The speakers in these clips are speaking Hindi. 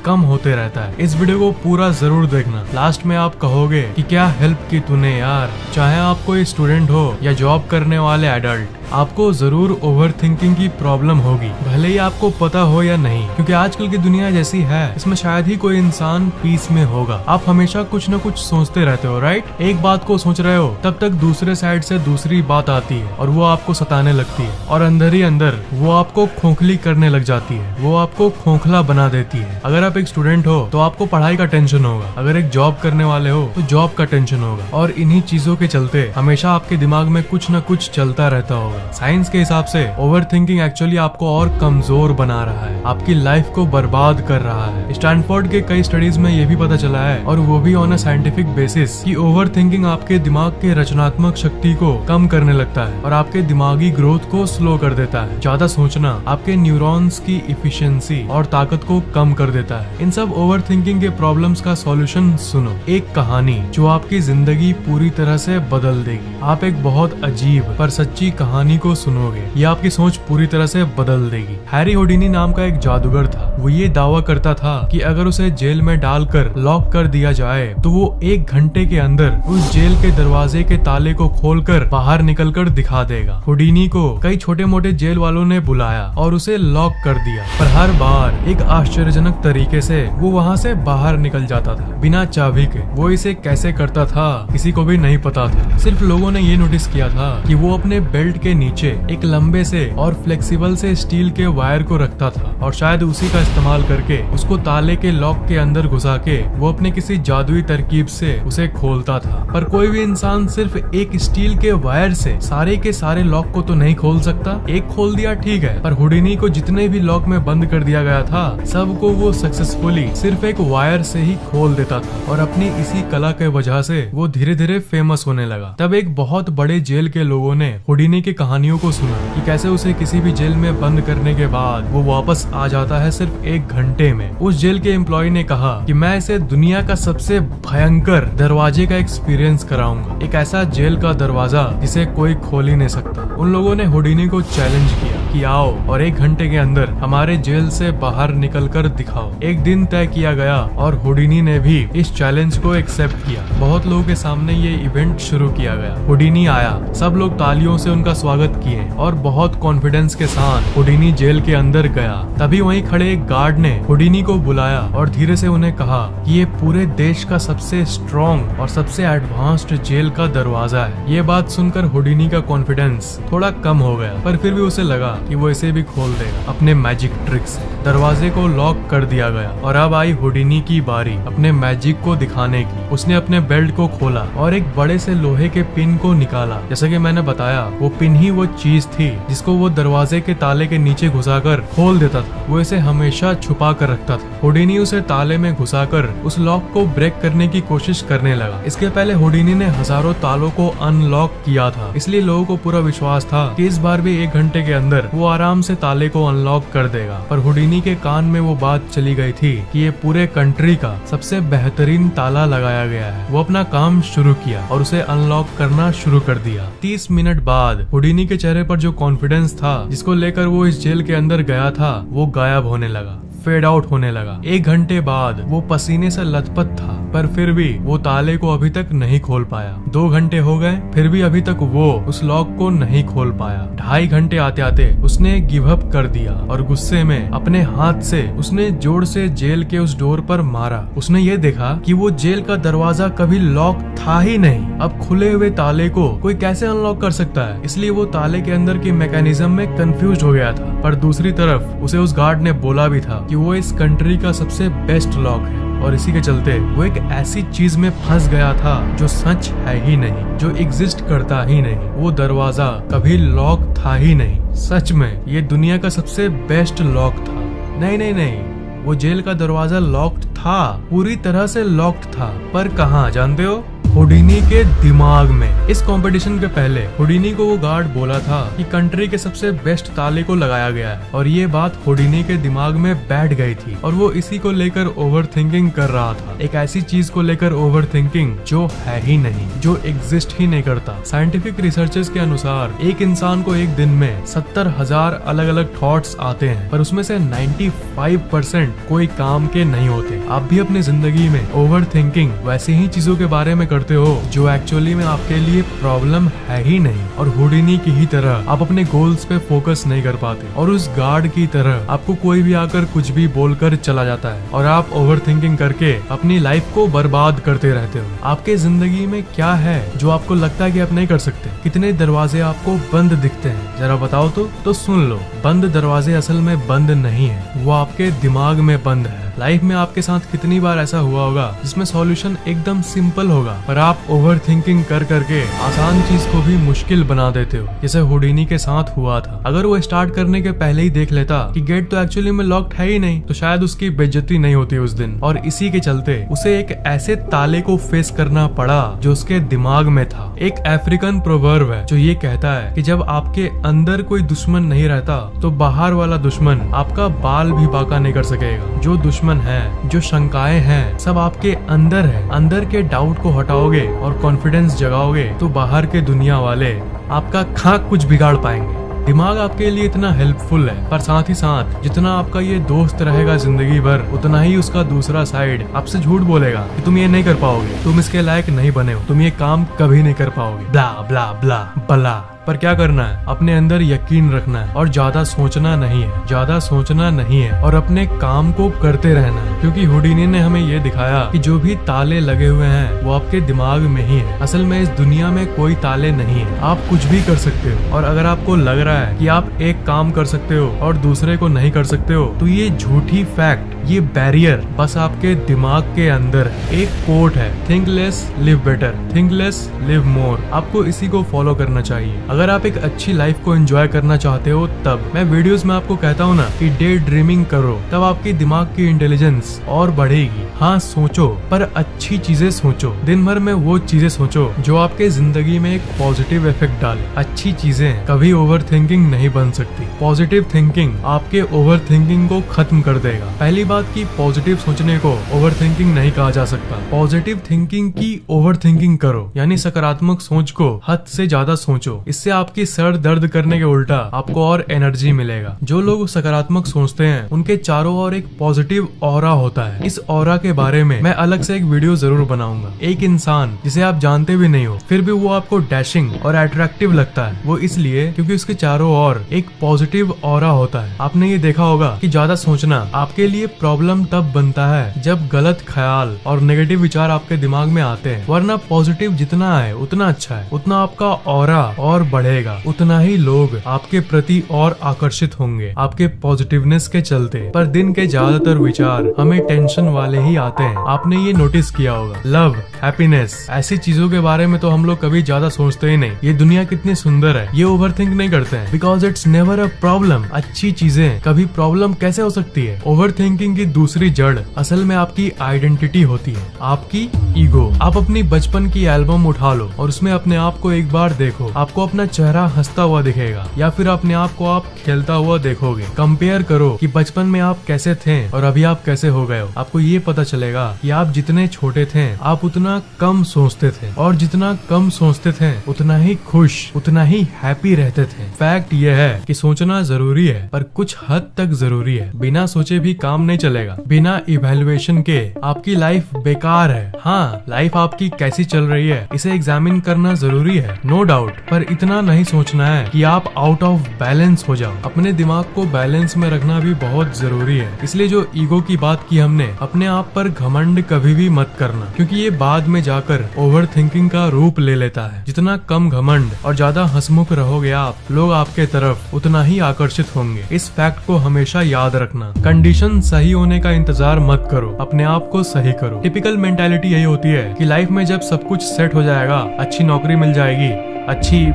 कम होते रहता है। इस वीडियो को पूरा जरूर देखना। लास्ट में आप कहोगे कि क्या हेल्प की तूने यार। चाहे आप कोई स्टूडेंट हो या जॉब करने वाले एडल्ट, आपको जरूर ओवर थिंकिंग की प्रॉब्लम होगी, भले ही आपको पता हो या नहीं। क्योंकि आजकल की दुनिया जैसी है, इसमें शायद ही कोई इंसान पीस में होगा। आप हमेशा कुछ न कुछ सोचते रहते हो, राइट। एक बात को सोच रहे हो, तब तक दूसरे साइड से दूसरी बात आती है और वो आपको सताने लगती है, और अंदर ही अंदर वो आपको खोखली करने लग जाती है, वो आपको खोखला बना देती है। अगर आप एक स्टूडेंट हो तो आपको पढ़ाई का टेंशन होगा, अगर एक जॉब करने वाले हो तो जॉब का टेंशन होगा, और इन्हीं चीजों के चलते हमेशा आपके दिमाग में कुछ न कुछ चलता रहता होगा। साइंस के हिसाब से ओवर थिंकिंग एक्चुअली आपको और कमजोर बना रहा है, आपकी लाइफ को बर्बाद कर रहा है। स्टैनफोर्ड के कई स्टडीज में ये भी पता चला है, और वो भी ऑन अ साइंटिफिक बेसिस, कि ओवर थिंकिंग आपके दिमाग के रचनात्मक शक्ति को कम करने लगता है और आपके दिमागी ग्रोथ को स्लो कर देता है। ज्यादा सोचना आपके न्यूरॉन्स की इफिशिएंसी और ताकत को कम कर देता है। इन सब ओवर थिंकिंग के प्रॉब्लम्स का सॉल्यूशन सुनो, एक कहानी जो आपकी जिंदगी पूरी तरह से बदल देगी। आप एक बहुत अजीब पर सच्ची कहानी को सुनोगे, ये आपकी सोच पूरी तरह से बदल देगी। हैरी होडिनी नाम का एक जादूगर था। वो ये दावा करता था कि अगर उसे जेल में डालकर लॉक कर दिया जाए तो वो 1 घंटे के अंदर उस जेल के दरवाजे के ताले को खोलकर बाहर निकलकर दिखा देगा। होडिनी को कई छोटे मोटे जेल वालों ने बुलाया और उसे लॉक कर दिया, पर हर बार एक आश्चर्यजनक तरीके से वो वहाँ से बाहर निकल जाता था बिना चाबी के। वो इसे कैसे करता था किसी को भी नहीं पता था। सिर्फ लोगों ने ये नोटिस किया था कि वो अपने बेल्ट के नीचे एक लंबे से और फ्लेक्सिबल से स्टील के वायर को रखता था, और शायद उसी का इस्तेमाल करके उसको ताले के लॉक के अंदर घुसा के वो अपने किसी जादुई तरकीब से उसे खोलता था। पर कोई भी इंसान सिर्फ एक स्टील के वायर से सारे के सारे लॉक को तो नहीं खोल सकता। एक खोल दिया ठीक है, पर हुडिनी को जितने भी लॉक में बंद कर दिया गया था, सबको वो सक्सेसफुली सिर्फ एक वायर से ही खोल देता था, और अपनी इसी कला के वजह से वो धीरे धीरे फेमस होने लगा। तब एक बहुत बड़े जेल के लोगों ने हुडिनी की कहानियों को सुना कि कैसे उसे किसी भी जेल में बंद करने के बाद वो वापस आ जाता है सिर्फ 1 घंटे में। उस जेल के एम्प्लॉय ने कहा कि मैं इसे दुनिया का सबसे भयंकर दरवाजे का एक्सपीरियंस कराऊंगा, एक ऐसा जेल का दरवाजा जिसे कोई खोल ही नहीं सकता। उन लोगों ने हुडिनी को चैलेंज किया कि आओ और 1 घंटे के अंदर हमारे जेल से बाहर निकलकर दिखाओ। एक दिन तय किया गया और हुडिनी ने भी इस चैलेंज को एक्सेप्ट किया। बहुत लोगों के सामने ये इवेंट शुरू किया गया। हुडिनी आया, सब लोग तालियों से उनका स्वागत किए और बहुत कॉन्फिडेंस के साथ हुडिनी जेल के अंदर गया। तभी वहीं खड़े एक गार्ड ने हुडिनी को बुलाया और धीरे से उन्हें कहा कि ये पूरे देश का सबसे स्ट्रॉन्ग और सबसे एडवांस्ड जेल का दरवाजा है। ये बात सुनकर हुडिनी का कॉन्फिडेंस थोड़ा कम हो गया, पर फिर भी उसे लगा कि वो इसे भी खोल देगा अपने मैजिक ट्रिक से। दरवाजे को लॉक कर दिया गया और अब आई हुडिनी की बारी अपने मैजिक को दिखाने की। उसने अपने बेल्ट को खोला और एक बड़े से लोहे के पिन को निकाला। जैसा कि मैंने बताया, वो पिन ही वो चीज थी जिसको वो दरवाजे के ताले के नीचे घुसाकर खोल देता था। वो इसे हमेशा छुपा कर रखता था। हुडिनी उसे ताले में घुसाकर उस लॉक को ब्रेक करने की कोशिश करने लगा। इसके पहले हुडिनी ने हजारों तालों को अनलॉक किया था, इसलिए लोगों को पूरा विश्वास था कि इस बार भी 1 घंटे के अंदर वो आराम से ताले को अनलॉक कर देगा। पर हुडिनी के कान में वो बात चली गई थी कि ये पूरे कंट्री का सबसे बेहतरीन ताला लगाया गया है। वो अपना काम शुरू किया और उसे अनलॉक करना शुरू कर दिया। 30 मिनट बाद हुडिनी के चेहरे पर जो कॉन्फिडेंस था जिसको लेकर वो इस जेल के अंदर गया था, वो गायब होने लगा, फेड आउट होने लगा। 1 घंटे बाद वो पसीने से लथपथ था, पर फिर भी वो ताले को अभी तक नहीं खोल पाया। 2 घंटे हो गए, फिर भी अभी तक वो उस लॉक को नहीं खोल पाया। 2.5 घंटे आते आते उसने गिव अप कर दिया और गुस्से में अपने हाथ से उसने जोर से जेल के उस डोर पर मारा। उसने ये देखा कि वो जेल का दरवाजा कभी लॉक था ही नहीं। अब खुले हुए ताले को कोई कैसे अनलॉक कर सकता है, इसलिए वो ताले के अंदर के मैकेनिज्म में कंफ्यूज हो गया था। पर दूसरी तरफ उसे उस गार्ड ने बोला भी था कि वो इस कंट्री का सबसे बेस्ट लॉक है, और इसी के चलते वो एक ऐसी चीज में फंस गया था जो सच है ही नहीं, जो एग्जिस्ट करता ही नहीं। वो दरवाजा कभी लॉक था ही नहीं। सच में ये दुनिया का सबसे बेस्ट लॉक था। नहीं नहीं नहीं, वो जेल का दरवाजा लॉक्ड था, पूरी तरह से लॉक्ड था। पर कहाँ जानते हो? हुडिनी के दिमाग में। इस कंपटीशन के पहले हुडिनी को वो गार्ड बोला था कि कंट्री के सबसे बेस्ट ताले को लगाया गया है, और ये बात हुडिनी के दिमाग में बैठ गई थी और वो इसी को लेकर ओवर थिंकिंग कर रहा था। एक ऐसी चीज को लेकर ओवर थिंकिंग जो है ही नहीं, जो एग्जिस्ट ही नहीं करता। साइंटिफिक रिसर्चेस के अनुसार एक इंसान को एक दिन में 70,000 अलग अलग थॉट्स आते हैं, पर उसमें से 95% कोई काम के नहीं होते। आप भी अपनी जिंदगी में ओवर थिंकिंग वैसे ही चीजों के बारे में करते हो जो एक्चुअली में आपके लिए प्रॉब्लम है ही नहीं, और हुडिनी की ही तरह आप अपने गोल्स पे फोकस नहीं कर पाते, और उस गार्ड की तरह आपको कोई भी आकर कुछ भी बोलकर चला जाता है और आप ओवर थिंकिंग करके अपनी लाइफ को बर्बाद करते रहते हो। आपके जिंदगी में क्या है जो आपको लगता है कि आप नहीं कर सकते? कितने दरवाजे आपको बंद दिखते हैं, जरा बताओ तो सुन लो। बंद दरवाजे असल में बंद नहीं है, वो आपके दिमाग में बंद है। लाइफ में आपके साथ कितनी बार ऐसा हुआ होगा जिसमें सॉल्यूशन एकदम सिंपल होगा, पर आप ओवर थिंकिंग कर करके आसान चीज को भी मुश्किल बना देते हो, जैसे हुडिनी के साथ हुआ था। अगर वो स्टार्ट करने के पहले ही देख लेता कि गेट तो एक्चुअली में लॉक्ड है ही नहीं, तो शायद उसकी बेइज्जती नहीं होती उस दिन, और इसी के चलते उसे एक ऐसे ताले को फेस करना पड़ा जो उसके दिमाग में था। एक अफ्रीकन प्रोवर्ब है जो ये कहता है कि जब आपके अंदर कोई दुश्मन नहीं रहता तो बाहर वाला दुश्मन आपका बाल भी बांका नहीं कर सकेगा। जो दुश्मन है, जो शंकाएं हैं, सब आपके अंदर है। अंदर के डाउट को हटाओगे और कॉन्फिडेंस जगाओगे तो बाहर के दुनिया वाले आपका खाक कुछ बिगाड़ पाएंगे। दिमाग आपके लिए इतना हेल्पफुल है, पर साथ ही साथ जितना आपका ये दोस्त रहेगा जिंदगी भर, उतना ही उसका दूसरा साइड आपसे झूठ बोलेगा कि तुम ये नहीं कर पाओगे, तुम इसके लायक नहीं बने हो, तुम ये काम कभी नहीं कर पाओगे, ब्ला ब्ला ब्ला बला। पर क्या करना है? अपने अंदर यकीन रखना है और ज्यादा सोचना नहीं है, ज्यादा सोचना नहीं है, और अपने काम को करते रहना है। क्योंकि हुडिनी ने हमें ये दिखाया कि जो भी ताले लगे हुए हैं वो आपके दिमाग में ही है। असल में इस दुनिया में कोई ताले नहीं है, आप कुछ भी कर सकते हो। और अगर आपको लग रहा है कि आप एक काम कर सकते हो और दूसरे को नहीं कर सकते हो, तो ये झूठी फैक्ट, ये बैरियर बस आपके दिमाग के अंदर है। एक कोट है, think less live better, think less live मोर। आपको इसी को फॉलो करना चाहिए। अगर आप एक अच्छी लाइफ को एंजॉय करना चाहते हो, तब मैं वीडियोस में आपको कहता हूँ ना कि डे ड्रीमिंग करो, तब आपकी दिमाग की इंटेलिजेंस और बढ़ेगी। हाँ सोचो, पर अच्छी चीजें सोचो। दिन भर में वो चीजें सोचो जो आपके जिंदगी में एक पॉजिटिव इफेक्ट डाले। अच्छी चीजें कभी ओवर थिंकिंग नहीं बन सकती। पॉजिटिव थिंकिंग आपके ओवर थिंकिंग को खत्म कर देगा। पहली बात की पॉजिटिव सोचने को ओवर थिंकिंग नहीं कहा जा सकता। पॉजिटिव थिंकिंग की ओवर थिंकिंग करो, यानी सकारात्मक सोच को हद से ज्यादा सोचो। इससे आपकी सर दर्द करने के उल्टा आपको और एनर्जी मिलेगा। जो लोग सकारात्मक सोचते हैं उनके चारों ओर एक पॉजिटिव ऑरा होता है। इस ऑरा के बारे में मैं अलग से एक वीडियो जरूर बनाऊंगा। एक इंसान जिसे आप जानते भी नहीं हो, फिर भी वो आपको डैशिंग और अट्रैक्टिव लगता है, वो इसलिए क्योंकि उसके चारों ओर एक पॉजिटिव ऑरा होता है। आपने ये देखा होगा कि ज्यादा सोचना आपके लिए प्रॉब्लम तब बनता है जब गलत ख्याल और नेगेटिव विचार आपके दिमाग में आते हैं, वरना पॉजिटिव जितना है उतना अच्छा है, उतना आपका ऑरा और बढ़ेगा, उतना ही लोग आपके प्रति और आकर्षित होंगे आपके पॉजिटिवनेस के चलते। पर दिन के ज्यादातर विचार हमें टेंशन वाले ही आते हैं। आपने ये नोटिस किया होगा, लव, हैप्पीनेस, ऐसी चीजों के बारे में तो हम लोग कभी ज्यादा सोचते ही नहीं। ये दुनिया कितनी सुंदर है, ये ओवरथिंक नहीं करते हैं, because it's never a problem. अच्छी चीजें कभी प्रॉब्लम कैसे हो सकती है? ओवर थिंकिंग की दूसरी जड़ असल में आपकी आइडेंटिटी होती है, आपकी ईगो। आप अपनी बचपन की एल्बम उठा लो और उसमें अपने आप को एक बार देखो, आपको अपना चेहरा हंसता हुआ दिखेगा, या फिर अपने आप को आप खेलता हुआ देखोगे। कंपेयर करो कि बचपन में आप कैसे थे और अभी आप कैसे हो गए हो। आपको ये पता चलेगा कि आप जितने छोटे थे आप उतना कम सोचते थे, और जितना कम सोचते थे उतना ही खुश, उतना ही हैप्पी रहते थे। फैक्ट ये है कि सोचना जरूरी है, पर कुछ हद तक जरूरी है। बिना सोचे भी काम नहीं चलेगा। बिना इवैल्यूएशन के आपकी लाइफ बेकार है। हाँ, लाइफ आपकी कैसी चल रही है इसे एग्जामिन करना जरूरी है, नो डाउट, पर इतना नहीं सोचना है कि आप आउट ऑफ बैलेंस हो जाओ। अपने दिमाग को बैलेंस में रखना भी बहुत जरूरी है। इसलिए जो ईगो की बात की हमने, अपने आप पर घमंड कभी भी मत करना, क्योंकि ये बाद में जाकर ओवर थिंकिंग का रूप ले लेता है। जितना कम घमंड और ज्यादा हंसमुख रहोगे आप, लोग आपके तरफ उतना ही आकर्षित होंगे। इस फैक्ट को हमेशा याद रखना। कंडीशन सही होने का इंतजार मत करो, अपने आप को सही करो। टिपिकल मेंटालिटी यही होती है कि लाइफ में जब सब कुछ सेट हो जाएगा, अच्छी नौकरी मिल जाएगी, अच्छी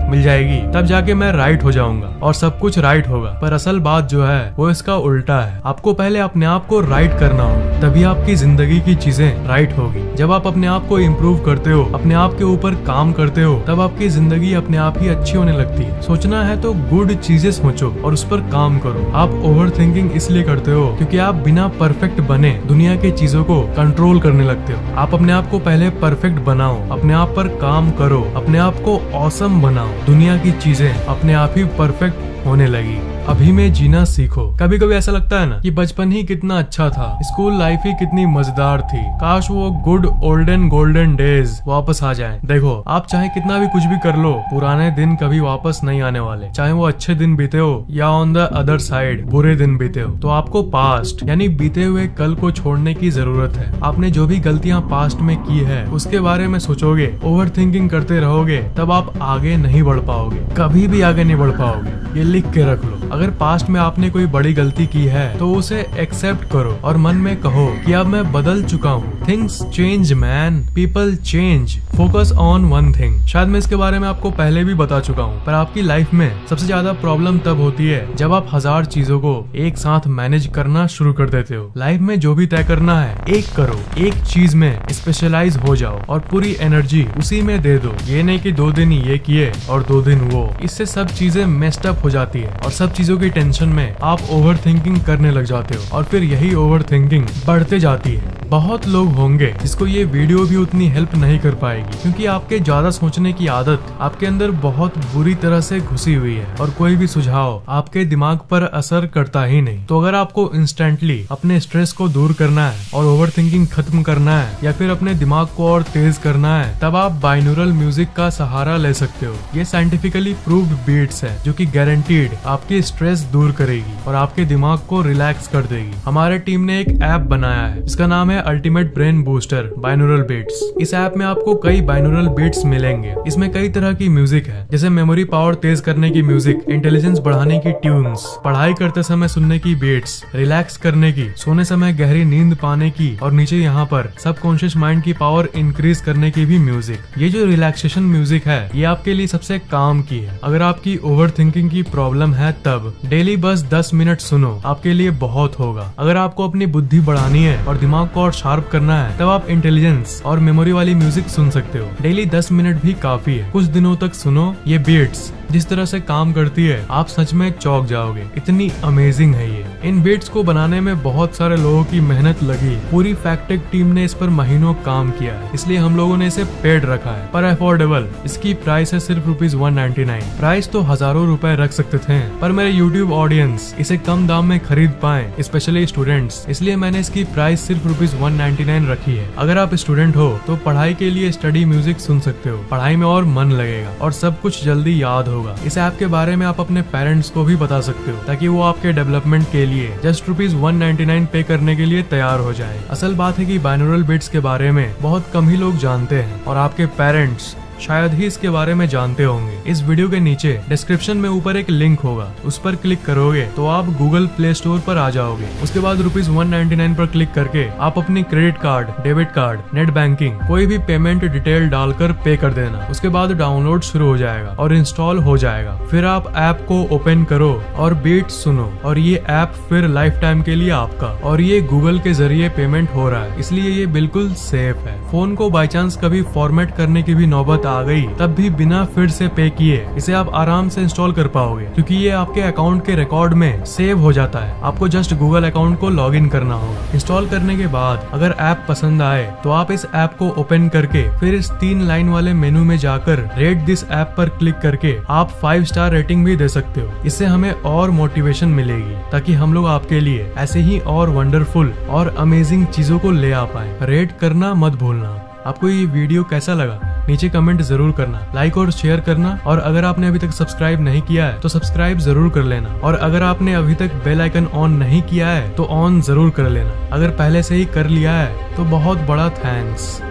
मिल जाएगी तब जाके मैं राइट हो जाऊंगा और सब कुछ राइट होगा। पर असल बात जो है वो इसका उल्टा है। आपको पहले अपने आप को राइट करना होगा, तभी आपकी जिंदगी की चीजें राइट होगी। जब आप अपने आप को इम्प्रूव करते हो, अपने आप के ऊपर काम करते हो, तब आपकी जिंदगी अपने आप ही अच्छी होने लगती है। सोचना है तो गुड चीजें सोचो और उस पर काम करो। आप ओवर थिंकिंग इसलिए करते हो क्योंकि आप बिना परफेक्ट बने दुनिया की चीजों को कंट्रोल करने लगते हो। आप अपने आप को पहले परफेक्ट बनाओ, अपने आप पर काम करो, अपने आप को ऑसम बनाओ, दुनिया की चीजें अपने आप ही परफेक्ट होने लगी। अभी में जीना सीखो। कभी कभी ऐसा लगता है ना कि बचपन ही कितना अच्छा था, स्कूल लाइफ ही कितनी मजेदार थी, काश वो गुड ओल्डन गोल्डन डेज वापस आ जाएं। देखो, आप चाहे कितना भी कुछ भी कर लो, पुराने दिन कभी वापस नहीं आने वाले। चाहे वो अच्छे दिन बीते हो या ऑन द अदर साइड बुरे दिन बीते हो, तो आपको पास्ट यानी बीते हुए कल को छोड़ने की जरूरत है। आपने जो भी गलतियां पास्ट में की है उसके बारे में सोचोगे, ओवर थिंकिंग करते रहोगे, तब आप आगे नहीं बढ़ पाओगे, कभी भी आगे नहीं बढ़ पाओगे। ये लिख के रख लो। अगर पास्ट में आपने कोई बड़ी गलती की है तो उसे एक्सेप्ट करो और मन में कहो कि अब मैं बदल चुका हूँ। Things change man, people change, focus on one thing. शायद मैं इसके बारे में आपको पहले भी बता चुका हूँ, पर आपकी लाइफ में सबसे ज्यादा प्रॉब्लम तब होती है जब आप 1000 चीजों को एक साथ मैनेज करना शुरू कर देते हो। लाइफ में जो भी तय करना है एक करो, एक चीज में स्पेशलाइज हो जाओ और पूरी एनर्जी उसी में दे दो। ये नहीं कि 2 दिन ये किए और 2 दिन वो। इससे सब चीजें मेस्ड अप हो जाती है और सब चीजों की टेंशन में आप ओवर थिंकिंग करने लग जाते हो और फिर यही ओवर थिंकिंग बढ़ते जाती है। बहुत लोग होंगे जिसको ये वीडियो भी उतनी हेल्प नहीं कर पाएगी क्योंकि आपके ज्यादा सोचने की आदत आपके अंदर बहुत बुरी तरह से घुसी हुई है और कोई भी सुझाव आपके दिमाग पर असर करता ही नहीं। तो अगर आपको इंस्टेंटली अपने स्ट्रेस को दूर करना है और ओवर थिंकिंग खत्म करना है या फिर अपने दिमाग को और तेज करना है, तब आप बाइनोरल म्यूजिक का सहारा ले सकते हो। ये साइंटिफिकली प्रूव्ड बीट्स है जो कि गारंटीड आपकी स्ट्रेस दूर करेगी और आपके दिमाग को रिलैक्स कर देगी। हमारे टीम ने एक ऐप बनाया है, इसका नाम है ultimate brain booster binaural beats. इस ऐप में आपको कई बाइनोरल बीट्स मिलेंगे। इसमें कई तरह की म्यूजिक है, जैसे मेमोरी पावर तेज करने की म्यूजिक, इंटेलिजेंस बढ़ाने की ट्यून्स, पढ़ाई करते समय सुनने की बीट्स, रिलैक्स करने की, सोने समय गहरी नींद पाने की और नीचे यहाँ पर सबकॉन्शियस माइंड की पावर इंक्रीज करने की भी म्यूजिक। ये जो रिलैक्सेशन म्यूजिक है ये आपके लिए सबसे काम की है। अगर आपकी ओवर थिंकिंग की प्रॉब्लम है तब डेली बस 10 मिनट सुनो, आपके लिए बहुत होगा। अगर आपको अपनी बुद्धि बढ़ानी है और दिमाग को और शार्प करना है, तब आप इंटेलिजेंस और मेमोरी वाली म्यूजिक सुन सकते हो। डेली 10 मिनट भी काफी है। कुछ दिनों तक सुनो, ये बीट्स जिस तरह से काम करती है आप सच में चौंक जाओगे, इतनी अमेजिंग है ये। इन बीट्स को बनाने में बहुत सारे लोगों की मेहनत लगी। पूरी फैक्टेक टीम ने इस पर महीनों काम किया है, इसलिए हम लोगों ने इसे पेड रखा है, पर अफोर्डेबल। इसकी प्राइस है सिर्फ ₹199। प्राइस तो हजारों रुपए रख सकते थे, पर मेरे यूट्यूब ऑडियंस इसे कम दाम में खरीद पाए, स्पेशली स्टूडेंट्स, इसलिए मैंने इसकी प्राइस सिर्फ ₹199 रखी है। अगर आप स्टूडेंट हो तो पढ़ाई के लिए स्टडी म्यूजिक सुन सकते हो, पढ़ाई में और मन लगेगा और सब कुछ जल्दी याद होगा। इस ऐप के बारे में आप अपने पेरेंट्स को भी बता सकते हो ताकि वो आपके डेवलपमेंट के लिए जस्ट ₹199 पे करने के लिए तैयार हो जाए। असल बात है कि बाइनोरल बीट्स के बारे में बहुत कम ही लोग जानते हैं और आपके पेरेंट्स शायद ही इसके बारे में जानते होंगे। इस वीडियो के नीचे डिस्क्रिप्शन में ऊपर एक लिंक होगा, उस पर क्लिक करोगे तो आप गूगल प्ले स्टोर पर आ जाओगे। उसके बाद ₹199 पर क्लिक करके आप अपनी credit card, debit card, net banking, कोई भी पेमेंट डिटेल डालकर पे कर देना। उसके बाद डाउनलोड शुरू हो जाएगा और इंस्टॉल हो जाएगा। फिर आप ऐप को ओपन करो और बीट सुनो और ये ऐप फिर लाइफ टाइम के लिए आपका। और ये गूगल के जरिए पेमेंट हो रहा है, इसलिए ये बिल्कुल सेफ है। फोन को बाई चांस कभी फॉर्मेट करने की भी नौबत आ गई, तब भी बिना फिर से पे किए इसे आप आराम से इंस्टॉल कर पाओगे, क्योंकि ये आपके अकाउंट के रिकॉर्ड में सेव हो जाता है। आपको जस्ट गूगल अकाउंट को लॉगिन करना होगा। इंस्टॉल करने के बाद अगर ऐप पसंद आए तो आप इस ऐप को ओपन करके फिर इस 3 लाइन वाले मेनू में जाकर रेट दिस ऐप पर क्लिक करके आप 5 स्टार रेटिंग भी दे सकते हो। इससे हमें और मोटिवेशन मिलेगी ताकि हम लोग आपके लिए ऐसे ही और वंडरफुल और अमेजिंग चीजों को ले आ पाए। रेट करना मत भूलना। आपको ये वीडियो कैसा लगा नीचे कमेंट जरूर करना, लाइक और शेयर करना, और अगर आपने अभी तक सब्सक्राइब नहीं किया है तो सब्सक्राइब जरूर कर लेना, और अगर आपने अभी तक बेल आइकन ऑन नहीं किया है तो ऑन जरूर कर लेना। अगर पहले से ही कर लिया है तो बहुत बड़ा थैंक्स।